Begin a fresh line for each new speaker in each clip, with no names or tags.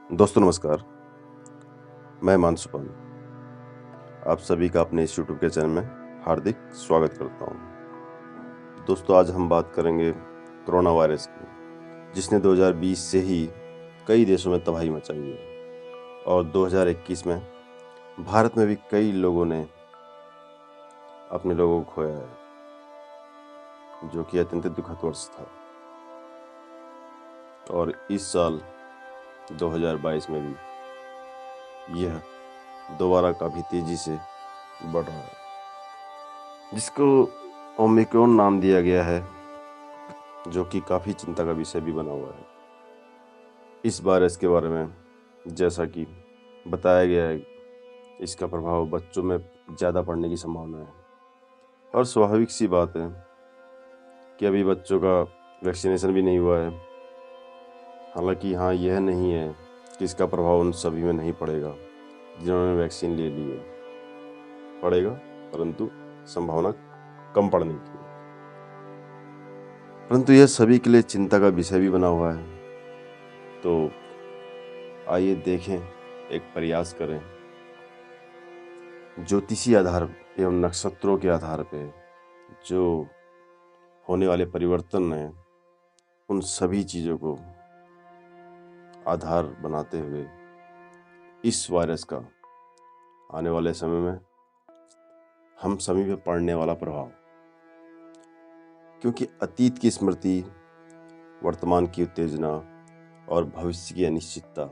दोस्तों नमस्कार, मैं मानसुपन आप सभी का अपने इस यूट्यूब के चैनल में हार्दिक स्वागत करता हूं। दोस्तों आज हम बात करेंगे कोरोना वायरस की, जिसने 2020 से ही कई देशों में तबाही मचाई है और 2021 में भारत में भी कई लोगों ने अपने लोगों को खोया है, जो कि अत्यंत दुखद वर्ष था। और इस साल 2022 में भी यह दोबारा काफ़ी तेज़ी से बढ़ रहा है, जिसको ओमिक्रॉन नाम दिया गया है, जो कि काफ़ी चिंता का विषय भी बना हुआ है। इस वायरस के बारे में जैसा कि बताया गया है, इसका प्रभाव बच्चों में ज़्यादा पड़ने की संभावना है और स्वाभाविक सी बात है कि अभी बच्चों का वैक्सीनेशन भी नहीं हुआ है। हालांकि हाँ, यह नहीं है कि इसका प्रभाव उन सभी में नहीं पड़ेगा जिन्होंने वैक्सीन ले ली है, पड़ेगा, परंतु संभावना कम पड़ने की है। परंतु यह सभी के लिए चिंता का विषय भी बना हुआ है। तो आइए देखें, एक प्रयास करें, ज्योतिषी आधार एवं नक्षत्रों के आधार पे जो होने वाले परिवर्तन हैं, उन सभी चीज़ों को आधार बनाते हुए इस वायरस का आने वाले समय में हम सभी पे पड़ने वाला प्रभाव, क्योंकि अतीत की स्मृति, वर्तमान की उत्तेजना और भविष्य की अनिश्चितता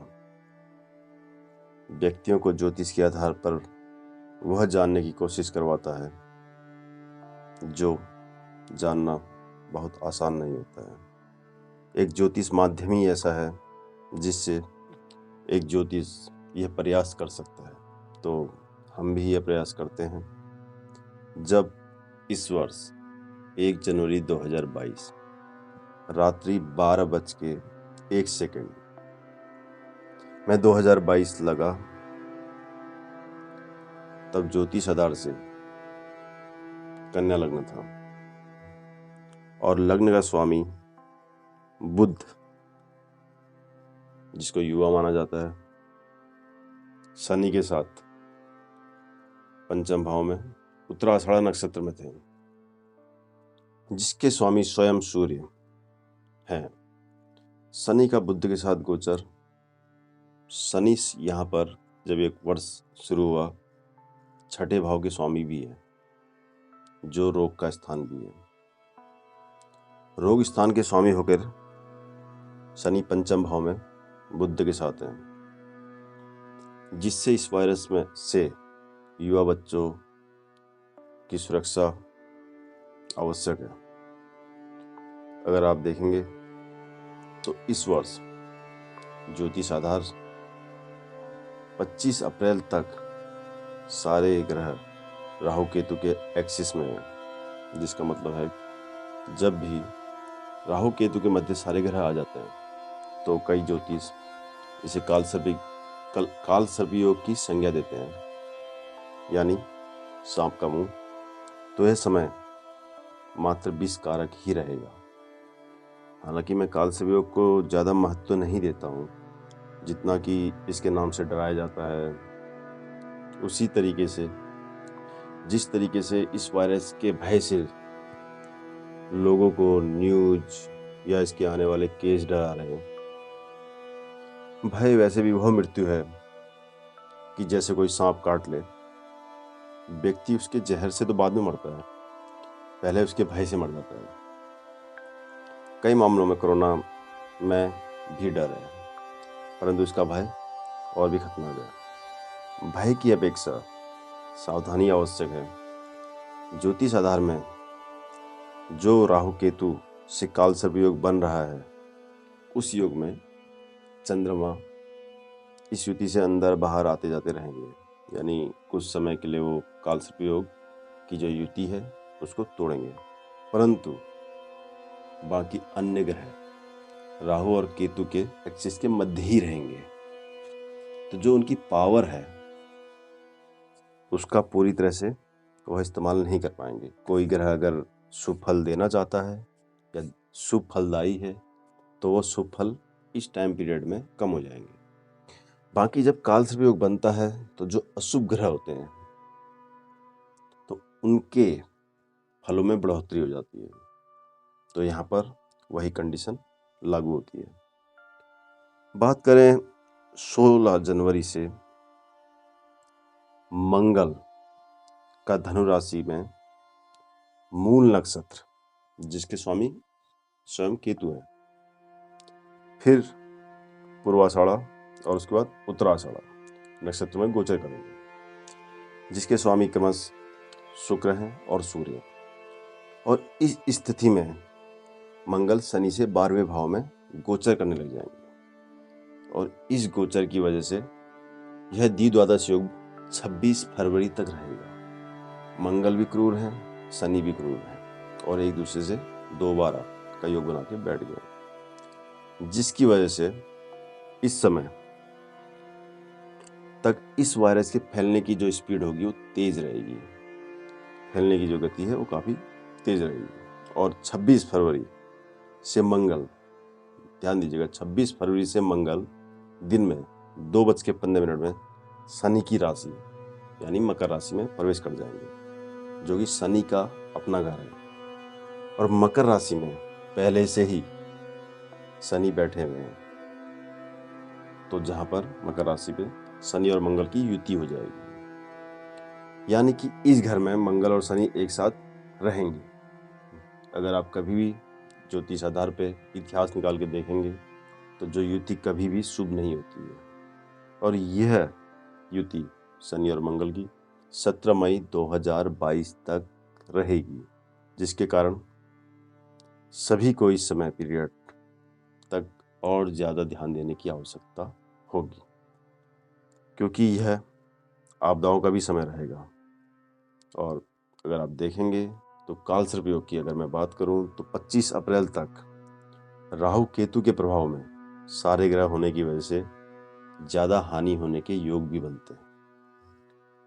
व्यक्तियों को ज्योतिष के आधार पर वह जानने की कोशिश करवाता है जो जानना बहुत आसान नहीं होता है। एक ज्योतिष माध्यम ही ऐसा है जिससे एक ज्योतिष यह प्रयास कर सकता है। तो हम भी यह प्रयास करते हैं। जब इस वर्ष 1 जनवरी 2022 रात्रि 12:01 में 2022 लगा, तब ज्योतिष आधार से कन्या लग्न था और लग्न का स्वामी बुध, जिसको युवा माना जाता है, शनि के साथ पंचम भाव में उत्तराषाढ़ा नक्षत्र में थे, जिसके स्वामी स्वयं सूर्य हैं। शनि का बुध के साथ गोचर, शनि यहाँ पर जब एक वर्ष शुरू हुआ, छठे भाव के स्वामी भी है, जो रोग का स्थान भी है। रोग स्थान के स्वामी होकर शनि पंचम भाव में बुध के साथ हैं, जिससे इस वायरस में से युवा बच्चों की सुरक्षा आवश्यक है। अगर आप देखेंगे तो इस वर्ष ज्योतिष आधार 25 अप्रैल तक सारे ग्रह राहु केतु के एक्सिस में है, जिसका मतलब है जब भी राहु केतु के मध्य सारे ग्रह आ जाते हैं तो कई ज्योतिष इसे काल सर्प योग की संज्ञा देते हैं, यानी सांप का मुंह। तो यह समय मात्र 20 कारक ही रहेगा। हालांकि मैं काल सर्प योग को ज़्यादा महत्व नहीं देता हूँ, जितना कि इसके नाम से डराया जाता है। उसी तरीके से जिस तरीके से इस वायरस के भय से लोगों को न्यूज या इसके आने वाले केस डरा रहे हैं, भय वैसे भी वह मृत्यु है कि जैसे कोई सांप काट ले, व्यक्ति उसके जहर से तो बाद में मरता है, पहले उसके भय से मर जाता है। कई मामलों में कोरोना में भी डर है, परंतु इसका भय और भी खतरनाक है। भय की अपेक्षा सावधानी आवश्यक है। ज्योतिष आधार में जो राहु केतु से काल सर्प योग बन रहा है, उस योग में चंद्रमा इस युति से अंदर बाहर आते जाते रहेंगे, यानी कुछ समय के लिए वो काल सर्प योग की जो युति है उसको तोड़ेंगे, परंतु बाकी अन्य ग्रह राहु और केतु के एक्सिस के मध्य ही रहेंगे। तो जो उनकी पावर है उसका पूरी तरह से वह इस्तेमाल नहीं कर पाएंगे। कोई ग्रह अगर शुभ फल देना चाहता है या शुभ फलदायी है, तो वो शुभ फल इस टाइम पीरियड में कम हो जाएंगे। बाकी जब कालसर्प योग बनता है तो जो अशुभ ग्रह होते हैं तो उनके फलों में बढ़ोतरी हो जाती है। तो यहाँ पर वही कंडीशन लागू होती है। बात करें 16 जनवरी से मंगल का धनु राशि में मूल नक्षत्र जिसके स्वामी स्वयं केतु है, फिर पूर्वाषाढ़ा और उसके बाद उत्तराषाढ़ा नक्षत्र में गोचर करेंगे, जिसके स्वामी क्रमश शुक्र हैं और सूर्य। और इस स्थिति में मंगल शनि से 12वें भाव में गोचर करने लग जाएंगे और इस गोचर की वजह से यह द्विद्वादश योग 26 फरवरी तक रहेगा। मंगल भी क्रूर है, शनि भी क्रूर है और एक दूसरे से 2-12 का योग बना के बैठ गए, जिसकी वजह से इस समय तक इस वायरस के फैलने की जो स्पीड होगी वो तेज रहेगी, फैलने की जो गति है वो काफ़ी तेज रहेगी। और 26 फरवरी से मंगल, ध्यान दीजिएगा, 26 फरवरी से मंगल दिन में 2:15 में शनि की राशि यानी मकर राशि में प्रवेश कर जाएंगे, जो कि शनि का अपना घर है। और मकर राशि में पहले से ही शनि बैठे हुए हैं, तो जहां पर मकर राशि पे शनि और मंगल की युति हो जाएगी, यानी कि इस घर में मंगल और शनि एक साथ रहेंगे। अगर आप कभी भी ज्योतिष आधार पे इतिहास निकाल के देखेंगे तो जो युति कभी भी शुभ नहीं होती है। और यह युति शनि और मंगल की 17 मई 2022 तक रहेगी, जिसके कारण सभी को इस समय पीरियड तक और ज़्यादा ध्यान देने की आवश्यकता होगी, क्योंकि यह आपदाओं का भी समय रहेगा। और अगर आप देखेंगे तो कालसर्प योग की अगर मैं बात करूं तो 25 अप्रैल तक राहु केतु के प्रभाव में सारे ग्रह होने की वजह से ज़्यादा हानि होने के योग भी बनते हैं,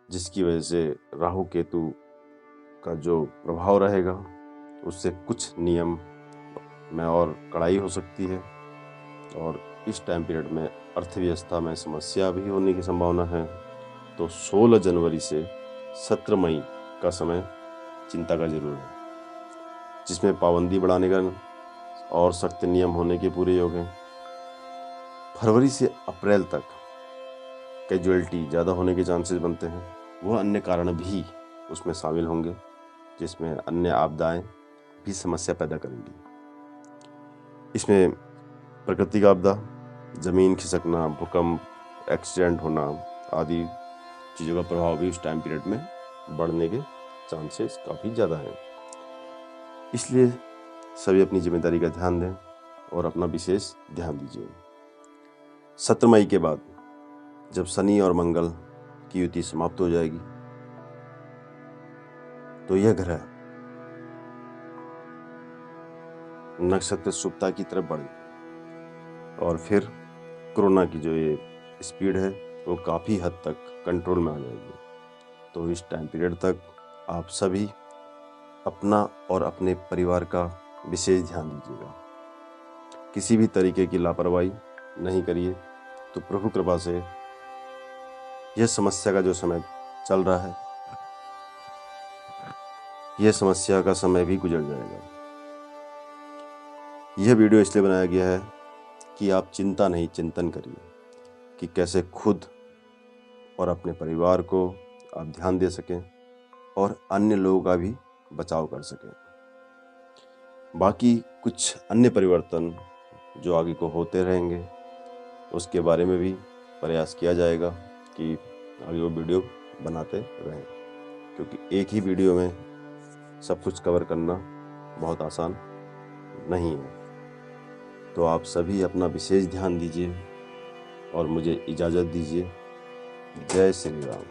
जिसकी वजह से राहु केतु का जो प्रभाव रहेगा उससे कुछ नियम में और कड़ाई हो सकती है। और इस टाइम पीरियड में अर्थव्यवस्था में समस्या भी होने की संभावना है। तो 16 जनवरी से 17 मई का समय चिंता का जरूर है, जिसमें पाबंदी बढ़ाने का और सख्त नियम होने के पूरे योग हैं। फरवरी से अप्रैल तक कैजुअलिटी ज़्यादा होने के चांसेस बनते हैं, वह अन्य कारण भी उसमें शामिल होंगे, जिसमें अन्य आपदाएं भी समस्या पैदा करेंगी। इसमें प्राकृतिक आपदा, ज़मीन खिसकना, भूकंप, एक्सीडेंट होना आदि चीज़ों का प्रभाव भी उस टाइम पीरियड में बढ़ने के चांसेस काफ़ी ज़्यादा हैं। इसलिए सभी अपनी जिम्मेदारी का ध्यान दें और अपना विशेष ध्यान दीजिए। 17 मई के बाद जब शनि और मंगल की युति समाप्त हो जाएगी तो यह ग्रह नक्षत्र शुभता की तरफ बढ़ेगा और फिर कोरोना की जो ये स्पीड है वो काफ़ी हद तक कंट्रोल में आ जाएगी। तो इस टाइम पीरियड तक आप सभी अपना और अपने परिवार का विशेष ध्यान दीजिएगा। किसी भी तरीके की लापरवाही नहीं करिए, तो प्रभु कृपा से यह समस्या का जो समय चल रहा है, यह समस्या का समय भी गुजर जाएगा। यह वीडियो इसलिए बनाया गया है कि आप चिंता नहीं चिंतन करिए कि कैसे खुद और अपने परिवार को आप ध्यान दे सकें और अन्य लोगों का भी बचाव कर सकें। बाकी कुछ अन्य परिवर्तन जो आगे को होते रहेंगे उसके बारे में भी प्रयास किया जाएगा कि आगे वो वीडियो बनाते रहें, क्योंकि एक ही वीडियो में सब कुछ कवर करना बहुत आसान नहीं है। तो आप सभी अपना विशेष ध्यान दीजिए और मुझे इजाज़त दीजिए। जय श्री राम।